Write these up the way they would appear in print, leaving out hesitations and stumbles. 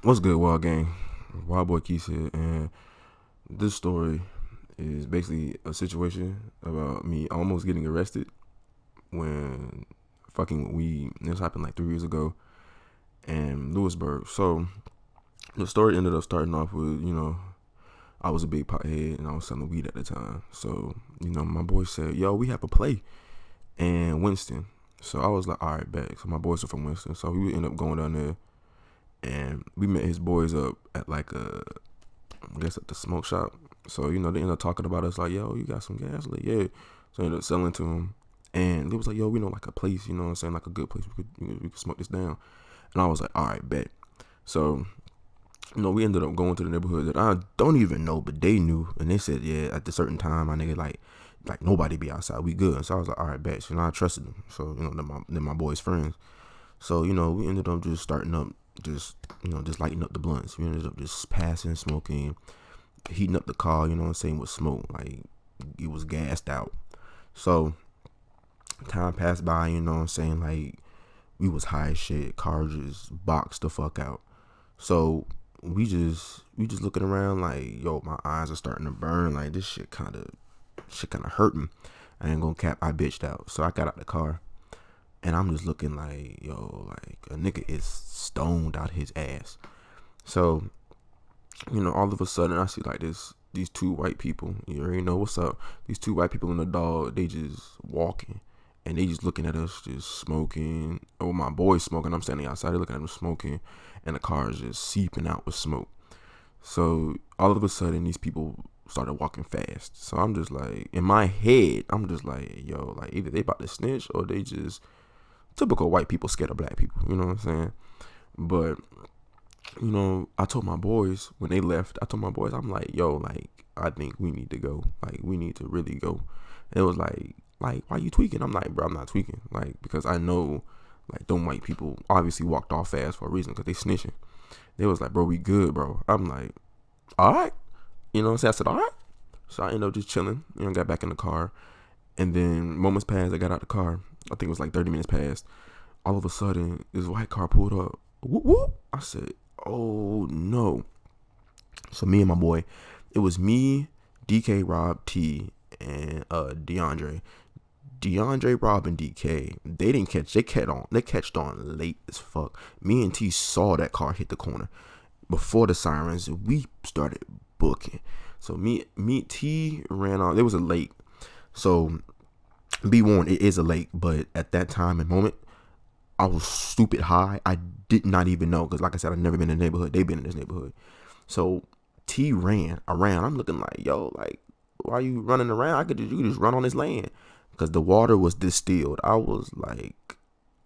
What's good, Wild Gang? Wild Boy Keith here, and this story is basically a situation about me almost getting arrested when fucking weed. This happened like 3 years ago in Lewisburg. So the story ended up starting off with, I was a big pothead and I was selling weed at the time. So, my boy said, yo, we have a play in Winston. So I was like, all right, bet. So my boys are from Winston. So we ended up going down there and we met his boys up at like I guess at the smoke shop. So, they ended up talking about us like, yo, you got some gas? Like, yeah. So I ended up selling to him. And they was like, yo, we know like a place, you know what I'm saying? Like a good place. We could smoke this down. And I was like, all right, bet. So, we ended up going to the neighborhood that I don't even know, but they knew. And they said, yeah, at a certain time, my nigga, like nobody be outside. We good. So I was like, all right, bet. So, I trusted them. So, they're my boys' friends. So, we ended up just starting up, just lighting up the blunts. We ended up just passing, smoking, heating up the car, you know what I'm saying, with smoke. Like, it was gassed out. So, time passed by, you know what I'm saying, like, we was high as shit. Car just boxed the fuck out. So, we just looking around like, yo, my eyes are starting to burn. Like, this shit kind of hurting. I ain't gonna cap, I bitched out. So, I got out the car. And I'm just looking like, yo, like, a nigga is stoned out his ass. So, all of a sudden I see like these two white people. You already know what's up. These two white people in the dog, they just walking. And they just looking at us, just smoking. Oh, my boy's smoking. I'm standing outside, they're looking at them smoking. And the car is just seeping out with smoke. So, all of a sudden, these people started walking fast. So, I'm just like, in my head, I'm just like, yo, like, either they about to snitch or they just typical white people scared of black people. You know what I'm saying? But I told my boys when they left, I'm like, yo, like, I think we need to go. Like, we need to really go. And it was like, why you tweaking? I'm like, bro, I'm not tweaking. Like, because I know, like, them white people obviously walked off fast for a reason, because they snitching. They was like, bro, we good, bro. I'm like, all right. You know what I'm saying? I said, all right. So I ended up just chilling, got back in the car. And then moments passed, I got out the car. I think it was like 30 minutes past. All of a sudden, this white car pulled up. Whoop, whoop. I said, oh no. So me and my boy, it was me, DK, Rob, T, and DeAndre, Rob, and DK. They catched on late as fuck. Me and T saw that car hit the corner. Before the sirens, we started booking. So T ran on. There was a lake. So be warned, it is a lake, but at that time and moment, I was stupid high. I did not even know, because like I said, I've never been in the neighborhood. They've been in this neighborhood. So T ran. I ran. I'm looking like, yo, like, why are you running around? You could just run on this land, because the water was distilled. I was like,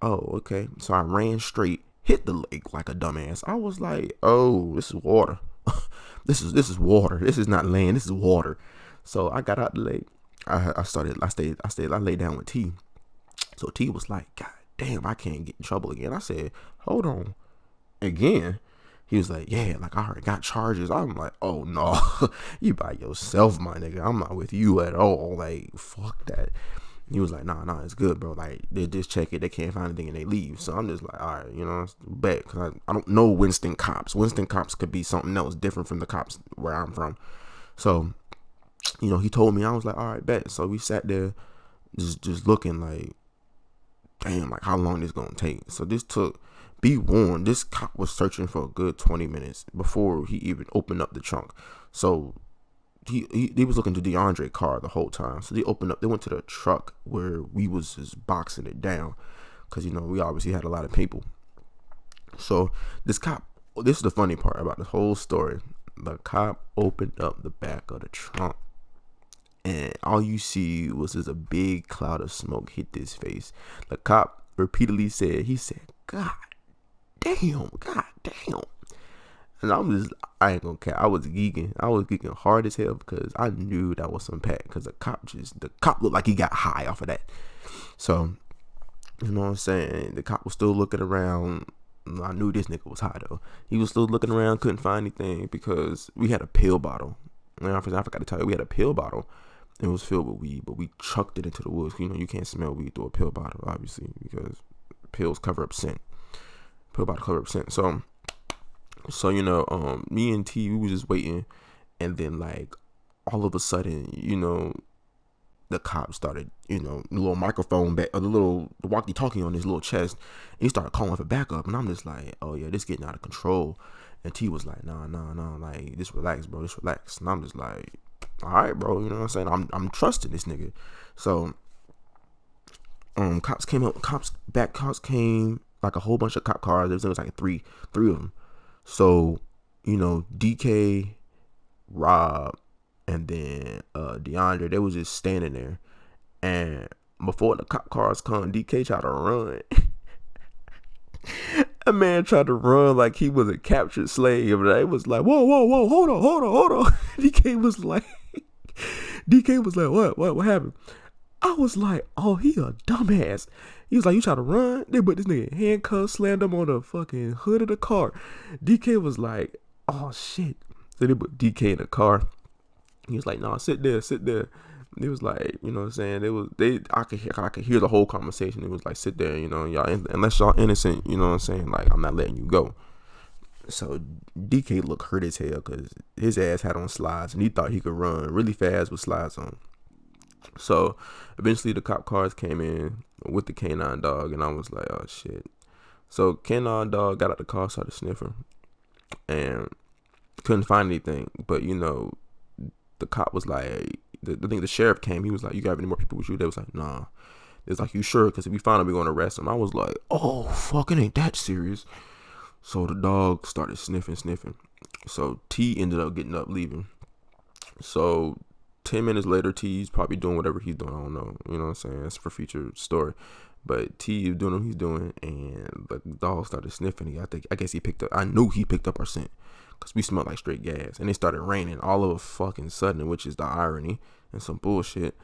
oh, okay. So I ran straight, hit the lake like a dumbass. I was like, oh, this is water. This is water. This is not land. This is water. So I got out the lake. I laid down with T. So T was like, God damn, I can't get in trouble again. I said, hold on. Again? He was like, yeah, like, I already got charges. I'm like, oh no, you by yourself, my nigga. I'm not with you at all. Like, fuck that. He was like, nah, it's good, bro. Like, they just check it. They can't find anything and they leave. So I'm just like, all right, bet. Because I don't know Winston cops. Winston cops could be something else different from the cops where I'm from. So, he told me. I was like, all right, bet. So we sat there just looking like, damn, like, how long this gonna take? So this took, be warned, this cop was searching for a good 20 minutes before he even opened up the trunk. So he was looking to DeAndre car the whole time. So they went to the truck where we was just boxing it down, because we obviously had a lot of people. So this is the funny part about the whole story. The cop opened up the back of the trunk, and all you see was just a big cloud of smoke hit his face. The cop repeatedly said, God damn, God damn. And I ain't gonna care. I was geeking hard as hell, because I knew that was some pack, because the cop looked like he got high off of that. So, you know what I'm saying? The cop was still looking around. I knew this nigga was high though. He was still looking around, couldn't find anything, because we had a pill bottle. And I forgot to tell you, we had a pill bottle. It was filled with weed, but we chucked it into the woods. You can't smell weed through a pill bottle, obviously, because pills cover up scent. Pill bottle cover up scent. So So, me and T, we was just waiting, and then like all of a sudden, the cop started, the little microphone back, or the walkie-talkie on his little chest. And he started calling for backup, and I'm just like, oh yeah, this getting out of control. And T was like, nah, like, just relax, bro, just relax. And I'm just like, all right, bro, you know what I'm saying? I'm trusting this nigga. So, cops came up, cops came, like a whole bunch of cop cars. There was like three of them. So, DK, Rob, and then DeAndre, they was just standing there. And before the cop cars come, DK tried to run. A man tried to run like he was a captured slave. They was like, whoa, hold on. DK was like, what happened? I was like, oh, he a dumbass. He was like, you try to run? They put this nigga in handcuffs, slammed him on the fucking hood of the car. DK was like, oh shit. So they put DK in the car. He was like, nah, sit there. It was like, you know what I'm saying? I could hear the whole conversation. It was like, sit there, y'all, unless y'all innocent, you know what I'm saying? Like, I'm not letting you go. So DK looked hurt as hell because his ass had on slides and he thought he could run really fast with slides on. So eventually the cop cars came in with the canine dog, and I was like, oh shit. So canine dog got out the car, started sniffing, and couldn't find anything. But the cop was like, the sheriff came. He was like, you got any more people with you? They was like, nah. It's like, you sure? Because if we find him, we're going to arrest him. I was like, oh, fucking ain't that serious. So the dog started sniffing. So T ended up getting up, leaving. So 10 minutes later, T's probably doing whatever he's doing. I don't know. You know what I'm saying? That's for future story. But T is doing what he's doing, and the dog started sniffing. I knew he picked up our scent, because we smelled like straight gas. And it started raining all of a fucking sudden, which is the irony and some bullshit.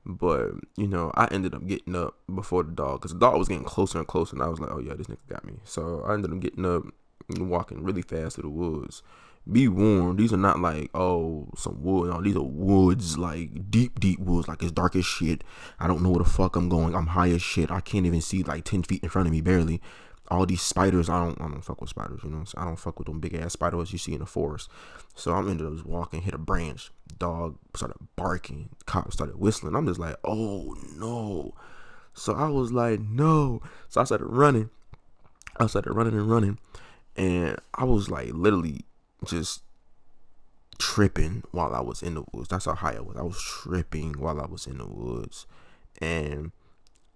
But, I ended up getting up before the dog, because the dog was getting closer and closer, and I was like, oh yeah, this nigga got me. So I ended up getting up and walking really fast through the woods. Be warned, these are not like, oh, some wood. No, these are woods, like deep woods, like it's dark as shit. I don't know where the fuck I'm going. I'm high as shit. I can't even see like 10 feet in front of me, barely. All these spiders, I don't fuck with spiders, I don't fuck with them big ass spiders you see in the forest. So I'm ended up just walking, hit a branch. Dog started barking. Cop started whistling. I'm just like, oh no. So I was like, no. So I started running. And I was like literally just tripping while I was in the woods. That's how high I was. I was tripping while I was in the woods. And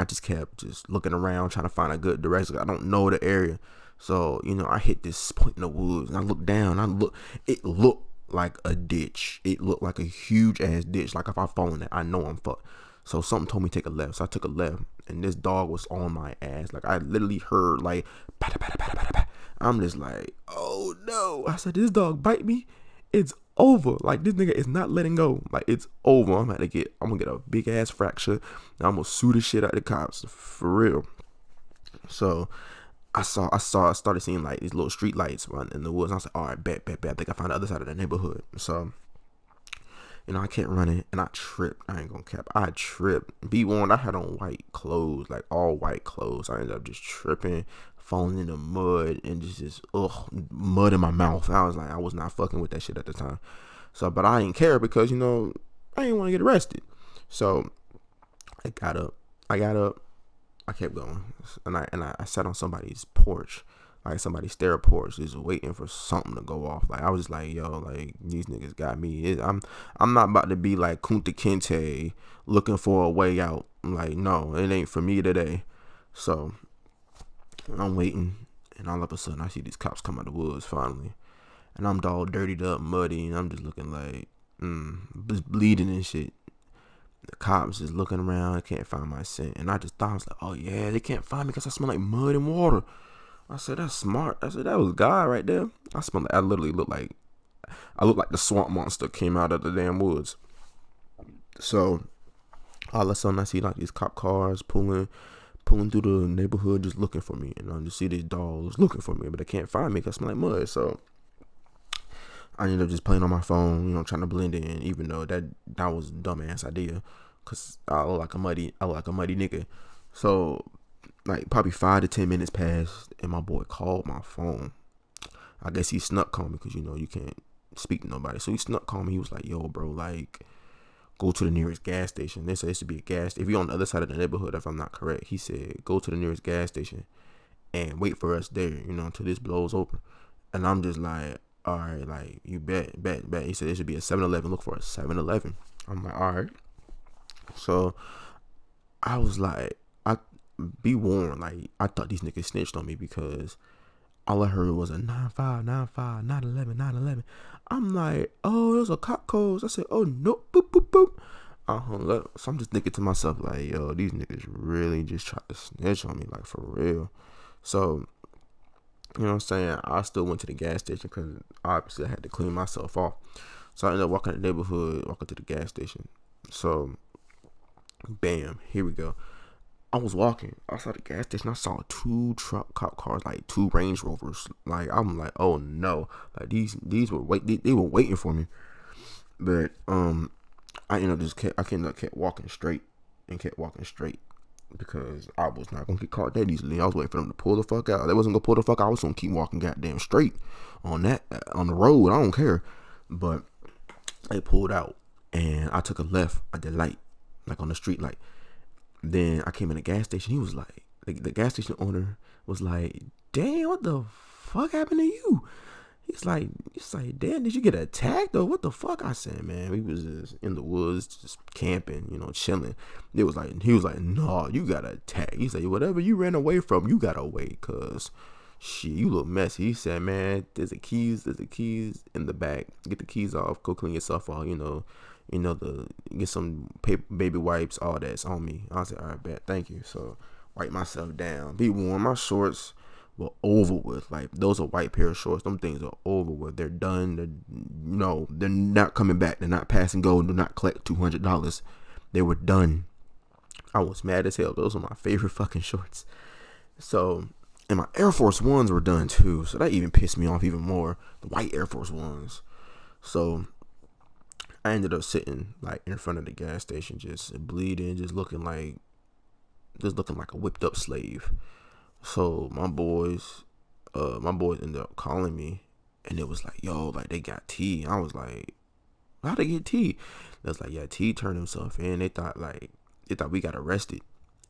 I just kept just looking around, trying to find a good direction. I don't know the area. So, I hit this point in the woods, and I looked down. It looked like a ditch. It looked like a huge ass ditch. Like if I fall in it, I know I'm fucked. So something told me to take a left. So I took a left, and this dog was on my ass. Like I literally heard like, pata, pata, pata, pata, pata. I'm just like, oh no. I said, this dog bite me, it's over. Like this nigga is not letting go. Like it's over. I'm gonna get a big ass fracture. And I'm gonna sue the shit out of the cops for real. So I started seeing like these little street lights in the woods. And I was like, all right, bet. I think I found the other side of the neighborhood. So I kept running and I tripped. I ain't gonna cap. I tripped. Be warned, I had on white clothes, like all white clothes. I ended up just tripping, falling in the mud, and just mud in my mouth. I was like, I was not fucking with that shit at the time. So, but I didn't care because I didn't want to get arrested. So I got up. I kept going, and I sat on somebody's porch, like somebody's stair porch, just waiting for something to go off. Like I was just like, yo, like these niggas got me. I'm not about to be like Kunta Kinte looking for a way out. I'm like, no, it ain't for me today. So I'm waiting, and all of a sudden I see these cops come out of the woods finally, and I'm all dirtied up, muddy, and I'm just looking like, just bleeding and shit. The cops just looking around, I can't find my scent. And I just thought, I was like, oh yeah, they can't find me because I smell like mud and water. I said, that's smart. I said, that was God right there. I literally looked like the swamp monster came out of the damn woods. So all of a sudden I see like these cop cars pulling through the neighborhood just looking for me. And I just see these dogs looking for me, but they can't find me because I smell like mud. So I ended up just playing on my phone, trying to blend in, even though that was a dumbass idea, cause I look like a muddy nigga. So like probably 5 to 10 minutes passed, and my boy called my phone, I guess he snuck called me because you can't speak to nobody. So he snuck called me. He was like, "Yo, bro, like, go to the nearest gas station." They said it should be a gas. If you're on the other side of the neighborhood, if I'm not correct, he said go to the nearest gas station and wait for us there, until this blows over. And I'm just like, all right, like, you bet. He said it should be a 7-Eleven. Look for a 7-Eleven. I'm like, all right. So I was like, I be warned. Like, I thought these niggas snitched on me because all I heard was a 9595 911 911. I'm like, oh, it was a cop calls. I said, oh no, boop boop boop. I hung up. So I'm just thinking to myself, like, yo, these niggas really just try to snitch on me, like, for real. So, you know what I'm saying? I still went to the gas station because obviously I had to clean myself off. So I ended up walking the neighborhood, walking to the gas station. So, bam, here we go. I was walking outside the gas station. I saw 2 truck cop cars, like 2 Range Rovers. Like, I'm like, oh no, like these were they were waiting for me. But I ended up kept walking straight because I was not gonna get caught that easily. I was waiting for them to pull the fuck out. They wasn't gonna pull the fuck out. I was gonna keep walking goddamn straight on the road. I don't care. But they pulled out and I took a left at the light, like on the street light. Then I came in the gas station. He was like, the gas station owner was like, damn, what the fuck happened to you? He's like, damn, did you get attacked or what the fuck? I said, man, we was just in the woods, just camping, chilling. He was like, no, you got attacked. He said, whatever you ran away from, you got away, cause shit, you look messy. He said, man, there's the keys in the back. Get the keys off, go clean yourself off, get some paper, baby wipes, all that's on me. I said, all right, bet, thank you. So wipe myself down. Be warm. My shorts were over with. Like, those are white pair of shorts. Them things are over with. They're done. They're not coming back. They're not passing go. Do not collect $200. They were done. I was mad as hell. Those are my favorite fucking shorts. So, and my Air Force Ones were done too. So that even pissed me off even more. The white Air Force Ones. So I ended up sitting like in front of the gas station, just bleeding, just looking like a whipped up slave. So my boys ended up calling me, and it was like, yo, like they got T. I was like, how'd they get T? It was like, yeah, T turned himself in. They thought we got arrested,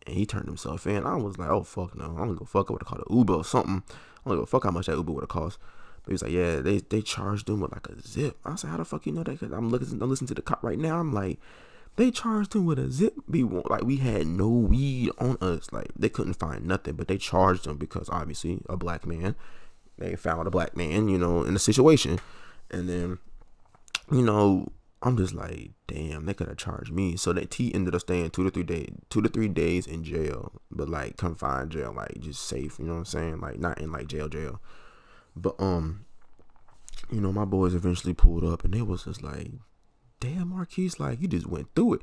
and he turned himself in. I was like, oh fuck no, I don't give a fuck. I would have called an Uber or something. I don't give a fuck how much that Uber would have cost. But he was like, yeah, they charged him with like a zip. I said, how the fuck you know that? Cause I'm listening to the cop right now. I'm like, they charged him with a zip. Like, we had no weed on us. Like, they couldn't find nothing, but they charged him because obviously a black man. They found a black man, in the situation. And then, I'm just like, damn, they could have charged me. So that T ended up staying 2 to 3 days in jail, but like confined jail, like just safe. You know what I'm saying? Like, not in like jail. But my boys eventually pulled up, and they was just like, damn, Marquise, like, you just went through it.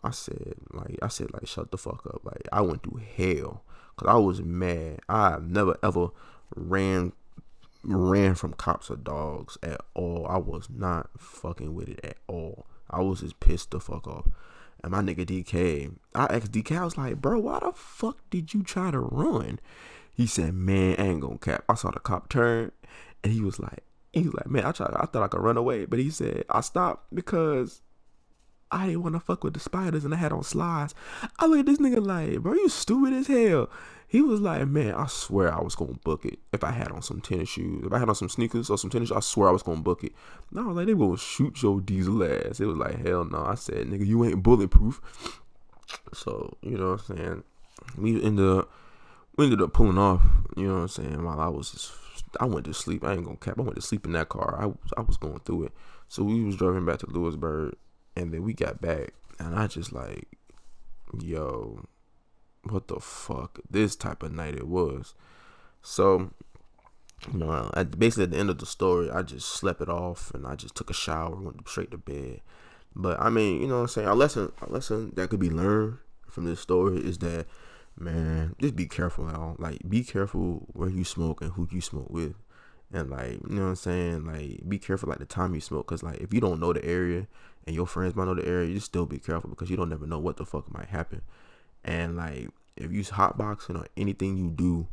I said, shut the fuck up. Like, I went through hell because I was mad. I never ever ran from cops or dogs at all. I was not fucking with it at all. I was just pissed the fuck off. And my nigga DK, I asked DK, I was like, bro, why the fuck did you try to run? He said, man, I ain't gonna cap. I saw the cop turn, and he was like, man, I thought I could run away. But he said, I stopped because I didn't want to fuck with the spiders, and I had on slides. I look at this nigga like, bro, you stupid as hell. He was like, man, I swear I was going to book it if I had on some tennis shoes. If I had on some sneakers or some tennis shoes, I swear I was going to book it. And I was like, they going to shoot your diesel ass. It was like, hell no. I said, nigga, you ain't bulletproof. So, you know what I'm saying? We ended up pulling off, you know what I'm saying, while I went to sleep. I ain't gonna cap. I went to sleep in that car. I was going through it. So we was driving back to Lewisburg, and then we got back, and I just like, yo, what the fuck? This type of night it was. So, basically at the end of the story, I just slept it off, and I just took a shower, went straight to bed. But I mean, you know what I'm saying? A lesson that could be learned from this story is that, man, just be careful, y'all. Like, be careful where you smoke and who you smoke with. And, like, you know what I'm saying? Like, be careful, like, the time you smoke. Because, like, if you don't know the area and your friends might know the area, you still be careful because you don't never know what the fuck might happen. And, like, if you hotboxing or anything you do,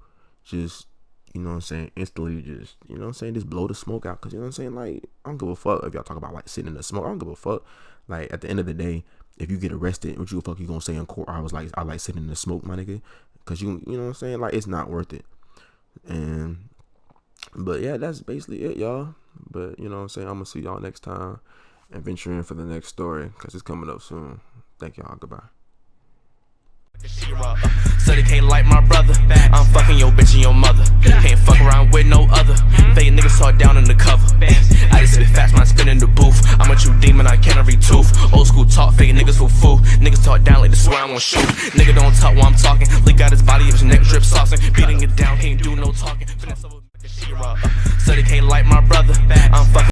just you know what I'm saying, instantly just, you know what I'm saying, just blow the smoke out. Cause you know what I'm saying, like, I don't give a fuck if y'all talk about like sitting in the smoke. I don't give a fuck. Like, at the end of the day, if you get arrested, what you the fuck you gonna say in court? I like sitting in the smoke, my nigga. Cause you know what I'm saying, like, it's not worth it. And but yeah, that's basically it, y'all. But you know what I'm saying, I'm gonna see y'all next time and venture in for the next story, cause it's coming up soon. Thank y'all. Goodbye. So they can't like my brother. I'm fucking your bitch and your mother. Can't fuck around with no other. Fake niggas saw down in the cover. I just spit fast when I spin in the booth. I'm a true demon, I can't every tooth. Old school talk, fake niggas for fool. Niggas talk down like the swear I won't shoot. Nigga don't talk while I'm talking. Lick out his body, if his neck